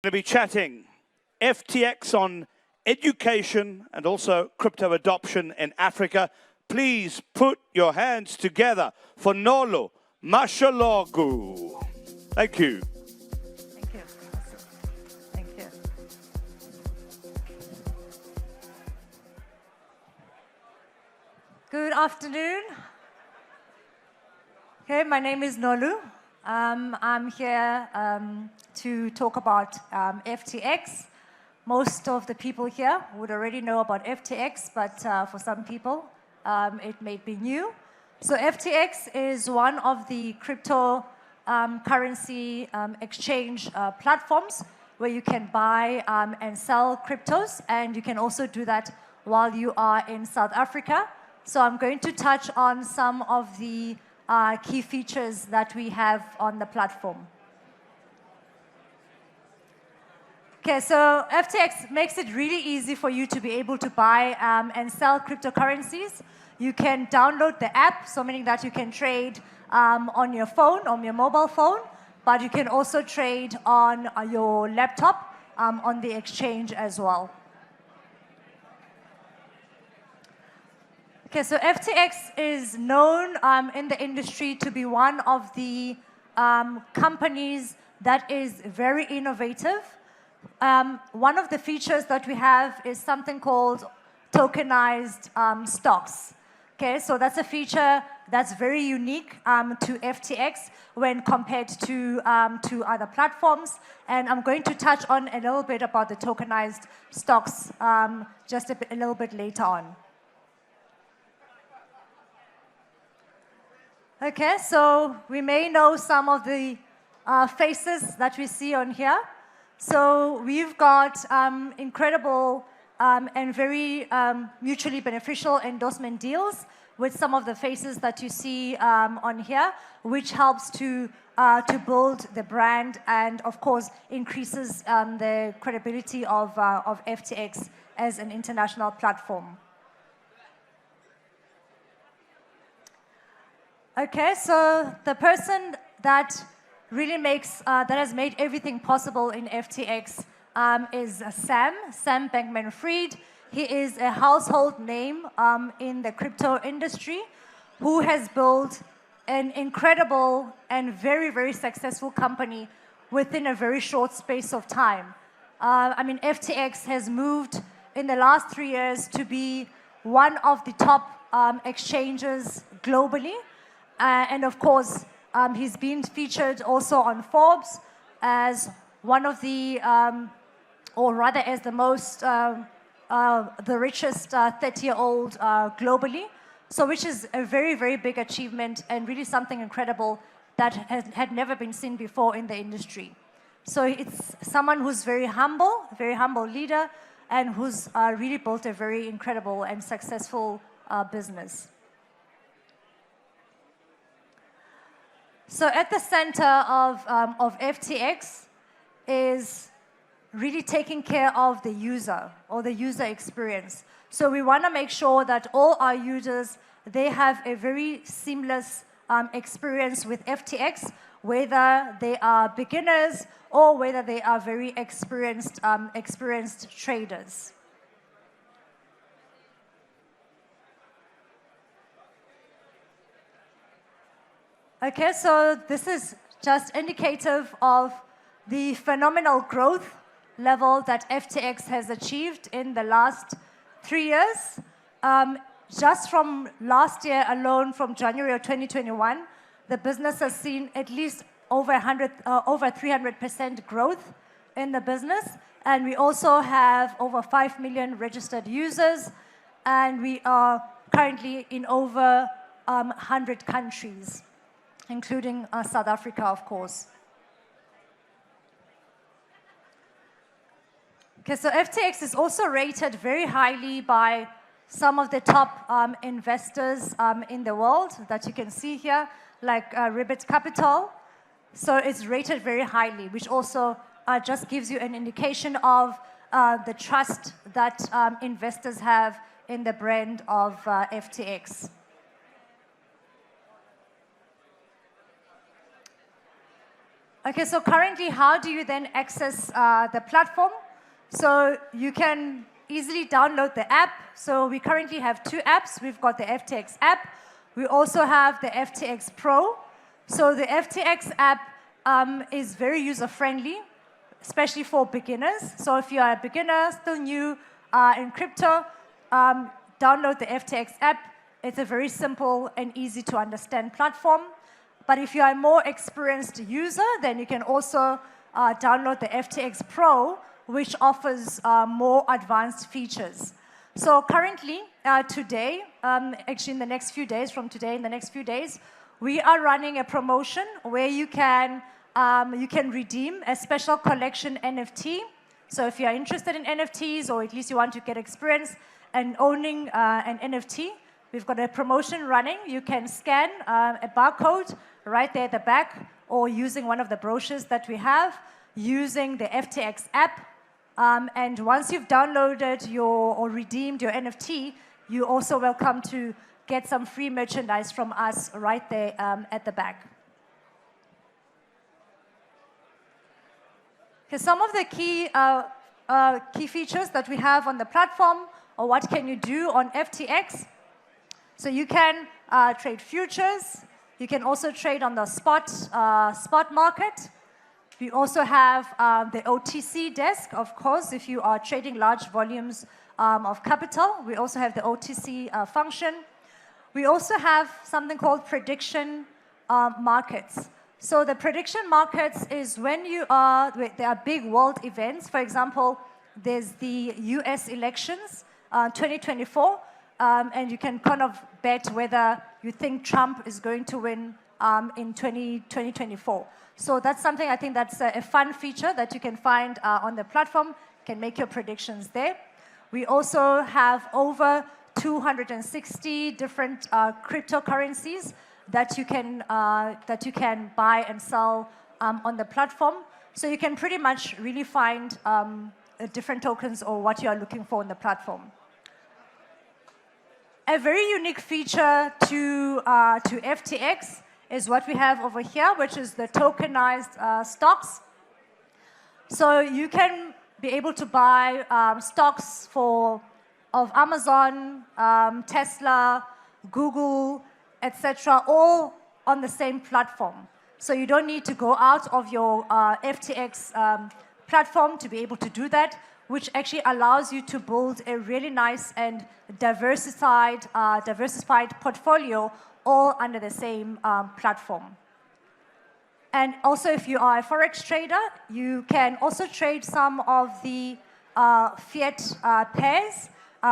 to be chatting FTX on education and also crypto adoption in Africa. Please put your hands together for Nolu Mashologu. Thank you. Thank you. Thank you. Good afternoon. Okay, my name is Nolu. I'm here to talk about FTX. Most of the people here would already know about FTX, but for some people, it may be new. So FTX is one of the crypto currency exchange platforms where you can buy and sell cryptos, and you can also do that while you are in South Africa. So I'm going to touch on some of the key features that we have on the platform. Okay, so FTX makes it really easy for you to be able to buy and sell cryptocurrencies. You can download the app, so meaning that you can trade on your phone, on your mobile phone, but you can also trade on your laptop on the exchange as well. Okay, so FTX is known in the industry to be one of the companies that is very innovative. One of the features that we have is something called Tokenized Stocks. Okay, so that's a feature that's very unique to FTX when compared to other platforms. And I'm going to touch on a little bit about the tokenized stocks just a little bit later on. Okay, so we may know some of the faces that we see on here. So we've got incredible and very mutually beneficial endorsement deals with some of the faces that you see on here, which helps to build the brand and, of course, increases the credibility of FTX as an international platform. Okay, so the person that really makes, that has made everything possible in FTX is Sam Bankman-Fried. He is a household name in the crypto industry who has built an incredible and very, very successful company within a very short space of time. I mean, FTX has moved in the last 3 years to be one of the top exchanges globally. And of course, he's been featured also on Forbes as one of the, or rather as the most, the richest 30-year-old globally. So which is a very, very big achievement and really something incredible that had never been seen before in the industry. So it's someone who's very humble leader, and who's really built a very incredible and successful business. So at the center of FTX is really taking care of the user or the user experience. So we want to make sure that all our users, they have a very seamless experience with FTX, whether they are beginners or whether they are very experienced traders. Okay, so this is just indicative of the phenomenal growth level that FTX has achieved in the last 3 years. Just from last year alone, from January of 2021, the business has seen at least over 300% growth in the business. And we also have over 5 million registered users. And we are currently in over 100 countries, including South Africa, of course. Okay, so FTX is also rated very highly by some of the top investors in the world that you can see here, like Ribbit Capital. So it's rated very highly, which also just gives you an indication of the trust that investors have in the brand of FTX. Okay, so currently, how do you then access the platform? So you can easily download the app. So we currently have 2 apps. We've got the FTX app. We also have the FTX Pro. So the FTX app is very user-friendly, especially for beginners. So if you are a beginner, still new in crypto, download the FTX app. It's a very simple and easy to understand platform. But if you are a more experienced user, then you can also download the FTX Pro, which offers more advanced features. So currently, today, actually in the next few days, from today in the next few days, we are running a promotion where you can redeem a special collection NFT. So if you are interested in NFTs, or at least you want to get experience in owning an NFT, we've got a promotion running. You can scan a barcode right there at the back, or using one of the brochures that we have, using the FTX app. And once you've downloaded or redeemed your NFT, you're also welcome to get some free merchandise from us right there at the back. Okay, some of the key features that we have on the platform, or what can you do on FTX. So you can trade futures. You can also trade on the spot market. We also have the OTC desk, of course, if you are trading large volumes of capital. We also have the OTC function. We also have something called prediction markets. So the prediction markets is when there are big world events. For example, there's the US elections, 2024, and you can kind of bet whether you think Trump is going to win in 2024. So that's something I think that's a fun feature that you can find on the platform. You can make your predictions there. We also have over 260 different cryptocurrencies that you can buy and sell on the platform. So you can pretty much really find different tokens or what you are looking for on the platform. A very unique feature to FTX is what we have over here, which is the tokenized stocks. So you can be able to buy stocks of Amazon, Tesla, Google, etc., all on the same platform. So you don't need to go out of your FTX platform to be able to do that, which actually allows you to build a really nice and diversified portfolio all under the same platform. And also, if you are a forex trader, you can also trade some of the fiat pairs.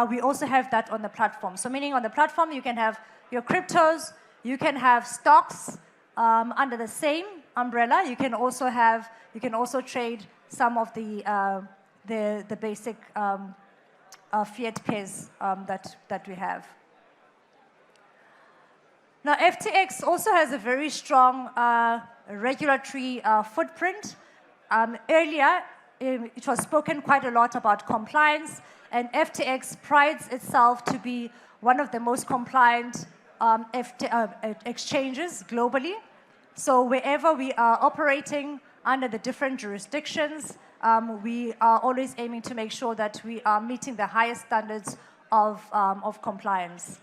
We also have that on the platform. So meaning on the platform, you can have your cryptos, you can have stocks under the same umbrella. You can also trade some of the basic fiat pairs that we have. Now, FTX also has a very strong regulatory footprint. Earlier, it was spoken quite a lot about compliance, and FTX prides itself to be one of the most compliant exchanges globally. So wherever we are operating under the different jurisdictions, we are always aiming to make sure that we are meeting the highest standards of compliance.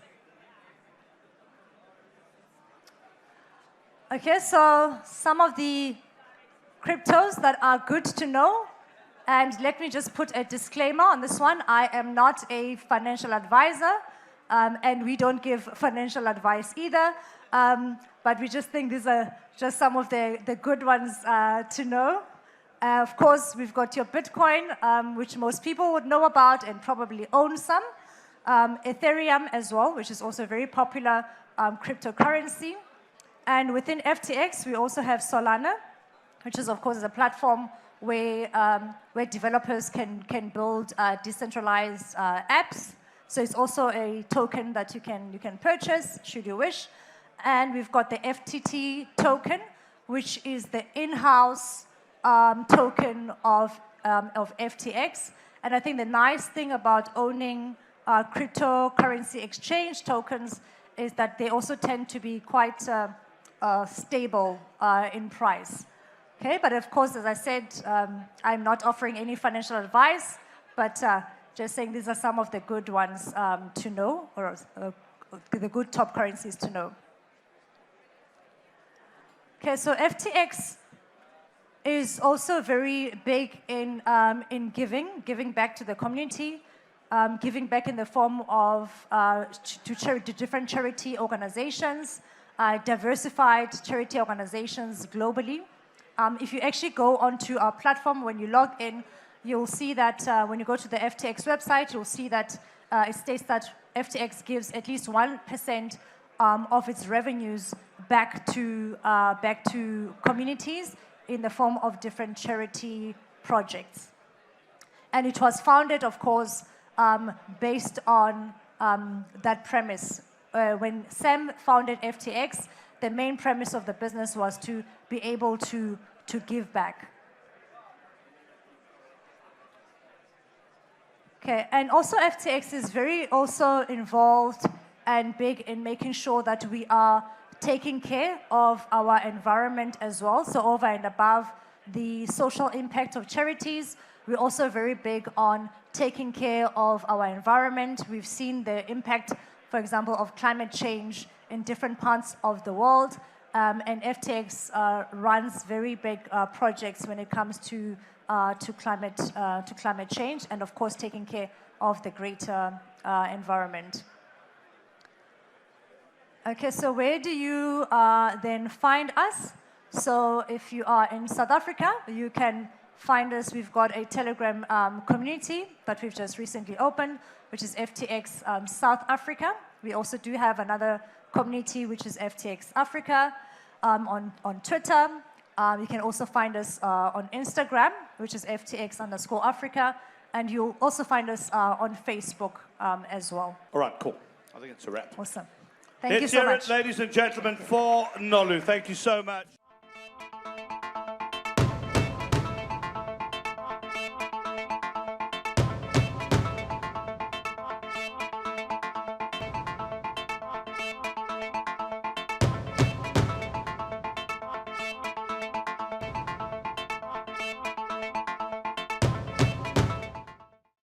Okay, so some of the cryptos that are good to know. And let me just put a disclaimer on this one. I am not a financial advisor, and we don't give financial advice either. But we just think these are just some of the good ones to know. Of course, we've got your Bitcoin, which most people would know about and probably own some. Ethereum as well, which is also a very popular cryptocurrency. And within FTX, we also have Solana, which is, of course, a platform where developers can build decentralized apps. So it's also a token that you can purchase, should you wish. And we've got the FTT token, which is the in-house token of FTX. And I think the nice thing about owning cryptocurrency exchange tokens is that they also tend to be quite stable in price. Okay, but of course, as I said, I'm not offering any financial advice, but just saying these are some of the good ones to know, or the good top currencies to know. Okay, so FTX is also very big in giving back to the community, giving back in the form of to different charity organizations, diversified charity organizations globally. If you actually go onto our platform, when you log in, you'll see that when you go to the FTX website, you'll see that it states that FTX gives at least 1% of its revenues back to communities in the form of different charity projects. And it was founded, of course, based on that premise. When Sam founded FTX, the main premise of the business was to be able to give back. Okay, and also FTX is very also involved and big in making sure that we are taking care of our environment as well. So over and above the social impact of charities, we're also very big on taking care of our environment. We've seen the impact, for example, of climate change in different parts of the world. And FTX runs very big projects when it comes to climate change, and of course taking care of the greater environment. Okay, so where do you then find us? So if you are in South Africa, you can find us. We've got a Telegram community that we've just recently opened, which is FTX South Africa. We also do have another community, which is FTX Africa. On Twitter, you can also find us on Instagram, which is FTX_Africa, and you'll also find us on Facebook as well. All right, cool. I think it's a wrap. Awesome. Thank you so much. Ladies and gentlemen, for Nolu. Thank you so much.